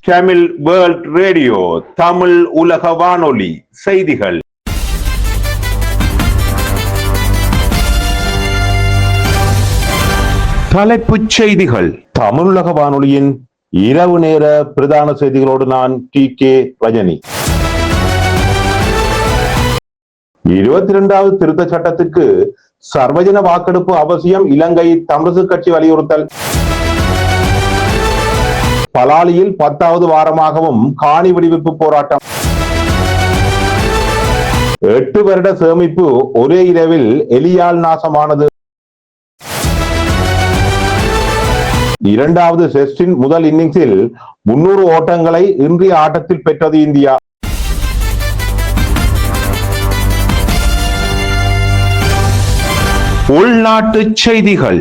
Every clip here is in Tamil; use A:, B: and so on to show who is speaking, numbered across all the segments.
A: தமிழ் வேர்ல்ட் ரேடியோ, தமிழ் உலக வானொலி செய்திகள். தலைப்புச் செய்திகள். தமிழுலக வானொலியின் இரவு நேர பிரதான செய்திகளோடு நான் டி.கே. ரஜினி. 22வது திருத்த சட்டத்திற்கு சர்வஜன வாக்கெடுப்பு அவசியம், இலங்கை தமிழரசுக் கட்சி வலியுறுத்தல். பலாலியில் 10வது வாரமாகவும் காணி விடுவிப்பு போராட்டம். 8 வருட சேமிப்பு ஒரே இரவில் எலியால் நாசமானது. 2வது டெஸ்டின் முதல் இன்னிங்ஸில் 300 ஓட்டங்களை இன்றைய ஆட்டத்தில் பெற்றது இந்தியா. உள்நாட்டு செய்திகள்.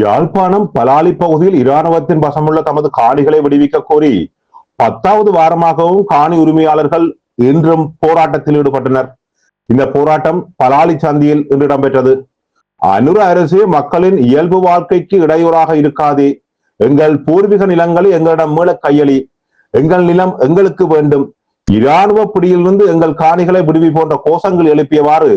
A: யாழ்ப்பாணம் பலாலி பகுதியில் இராணுவத்தின் வசமுள்ள தமது காணிகளை விடுவிக்க கோரி 10வது வாரமாகவும் காணி உரிமையாளர்கள் இன்றும் போராட்டத்தில் ஈடுபட்டனர். இந்த போராட்டம் பலாலி சந்தியில் இன்று இடம்பெற்றது. அனுர அரசு மக்களின் இயல்பு வாழ்க்கைக்கு இடையூறாக இருக்காதே, எங்கள் பூர்வீக நிலங்களை எங்களிடம் மீள கையளி, எங்கள் நிலம் எங்களுக்கு வேண்டும், இராணுவ பிடியிலிருந்து எங்கள் காணிகளை விடுவி போன்ற கோஷங்கள் எழுப்பியவாறு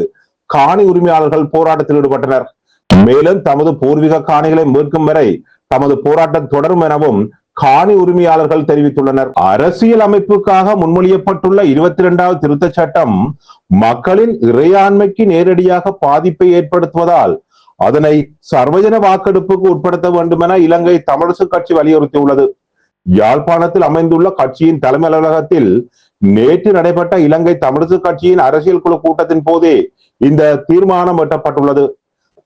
A: காணி உரிமையாளர்கள் போராட்டத்தில் ஈடுபட்டனர். மேலும் தமது பூர்வீக காணிகளை மீட்கும் வரை தமது போராட்டம் தொடரும் எனவும் காணி உரிமையாளர்கள் தெரிவித்துள்ளனர். அரசியல் அமைப்புக்காக முன்மொழியப்பட்டுள்ள 22வது திருத்த சட்டம் மக்களின் இறையாண்மைக்கு நேரடியாக பாதிப்பை ஏற்படுத்துவதால் அதனை சர்வஜன வாக்கெடுப்புக்கு உட்படுத்த வேண்டும் என இலங்கை தமிழரசுக் கட்சி வலியுறுத்தியுள்ளது. யாழ்ப்பாணத்தில் அமைந்துள்ள கட்சியின் தலைமை அலுவலகத்தில் நேற்று நடைபெற்ற இலங்கை தமிழரசுக் கட்சியின் அரசியல் குழு கூட்டத்தின் போதே இந்த தீர்மானம் எட்டப்பட்டுள்ளது.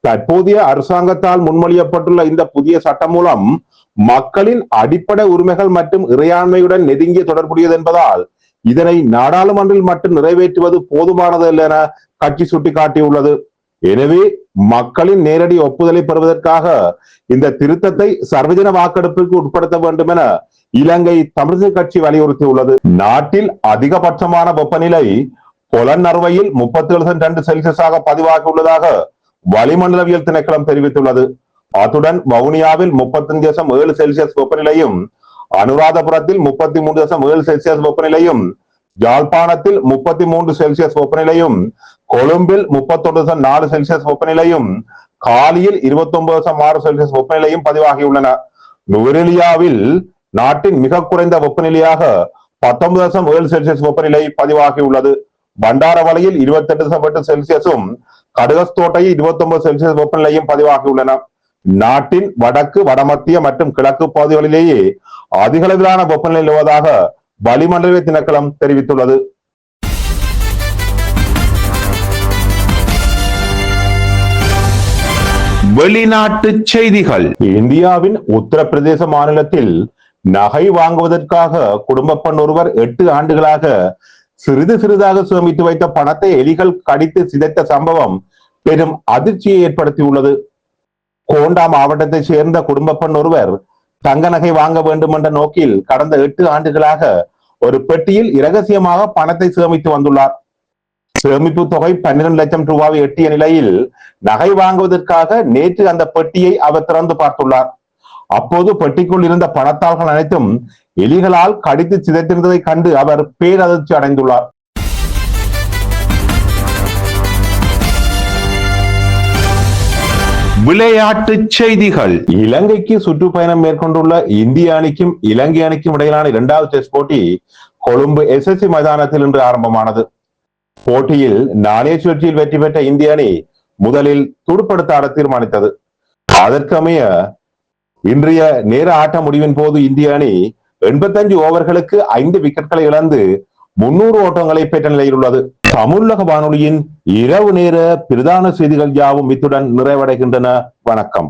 A: தற்போதைய அரசாங்கத்தால் முன்மொழியப்பட்டுள்ள இந்த புதிய சட்டம் மூலம் மக்களின் அடிப்படை உரிமைகள் மற்றும் இறையாண்மையுடன் நெருங்கிய தொடர்புடையது என்பதால் இதனை நாடாளுமன்றில் மட்டும் நிறைவேற்றுவது போதுமானதல்ல என கட்சி சுட்டிக்காட்டியுள்ளது. எனவே மக்களின் நேரடி ஒப்புதலை பெறுவதற்காக இந்த திருத்தத்தை சர்வஜன வாக்கெடுப்புக்கு உட்படுத்த வேண்டும் என இலங்கை தமிழரசுக் கட்சி வலியுறுத்தியுள்ளது. நாட்டில் அதிகபட்சமான வெப்பநிலை பொலன்னறுவையில் 37°C பதிவாகியுள்ளதாக வளிமண்டலவியல் திணைக்களம் தெரிவித்துள்ளது. அத்துடன் வவுனியாவில் 35.7°C வெப்பநிலையும், அனுராதபுரத்தில் 33.7°C வெப்பநிலையும், யாழ்ப்பாணத்தில் 33°C வெப்பநிலையும், கொழும்பில் 31.4°C வெப்பநிலையும், காலியில் 29.6°C வெப்பநிலையும் பதிவாகியுள்ளன. நுவரெலியாவில் நாட்டின் மிக குறைந்த வெப்பநிலையாக 19.7°C வெப்பநிலை பதிவாகியுள்ளது. பண்டாரவளையில் 28.8°C, கடுகஸ்தோட்டையில் 29°C வெப்பநிலையும் பதிவாகியுள்ளன. நாட்டின் வடக்கு, வடமத்திய மற்றும் கிழக்கு பகுதிகளிலேயே அதிக அளவிலான வெப்பநிலை நிலவுவதாக வளிமண்டல திணைக்களம் தெரிவித்துள்ளது. வெளிநாட்டு செய்திகள். இந்தியாவின் உத்தரப்பிரதேச மாநிலத்தில் நகை வாங்குவதற்காக குடும்ப பெண் ஒருவர் 8 ஆண்டுகளாக சிறிது சிறிதாக சேமித்து வைத்த பணத்தை எலிகள் கடித்து சிதைத்த சம்பவம் பெரும் அதிர்ச்சியை ஏற்படுத்தியுள்ளது. கோண்டா மாவட்டத்தை சேர்ந்த குடும்ப பெண் ஒருவர் தங்க நகை வாங்க வேண்டும் என்ற நோக்கில் கடந்த 8 ஆண்டுகளாக ஒரு பெட்டியில் இரகசியமாக பணத்தை சேமித்து வந்துள்ளார். சேமிப்பு தொகை 12 லட்சம் ரூபாவை எட்டிய நிலையில் நகை வாங்குவதற்காக நேற்று அந்த பெட்டியை அவர் திறந்து பார்த்துள்ளார். அப்போது பெட்டிக்குள் இருந்த பணத்தாள்கள் அனைத்தும் எலிகளால் கடித்து சிதைத்திருந்ததை கண்டு அவர் பேரதிர்ச்சி அடைந்துள்ளார். விளையாட்டு செய்திகள். இலங்கைக்கு சுற்றுப்பயணம் மேற்கொண்டுள்ள இந்திய அணிக்கும் இலங்கை அணிக்கும் இடையிலான 2வது டெஸ்ட் போட்டி கொழும்பு SSC மைதானத்தில் இன்று ஆரம்பமானது. போட்டியில் நாணய சுழற்சியில் வெற்றி பெற்ற இந்திய அணி முதலில் துடுப்படுத்த ஆட தீர்மானித்தது. அதற்கமைய இன்றைய நேர ஆட்ட முடிவின் போது இந்திய அணி 85 ஓவர்களுக்கு 5 விக்கெட்களை இழந்து 300 ஓட்டங்களை பெற்ற நிலையில் உள்ளது. தமிழுலக வானொலியின் இரவு நேர பிரதான செய்திகள் யாவும் இத்துடன் நிறைவடைகின்றன. வணக்கம்.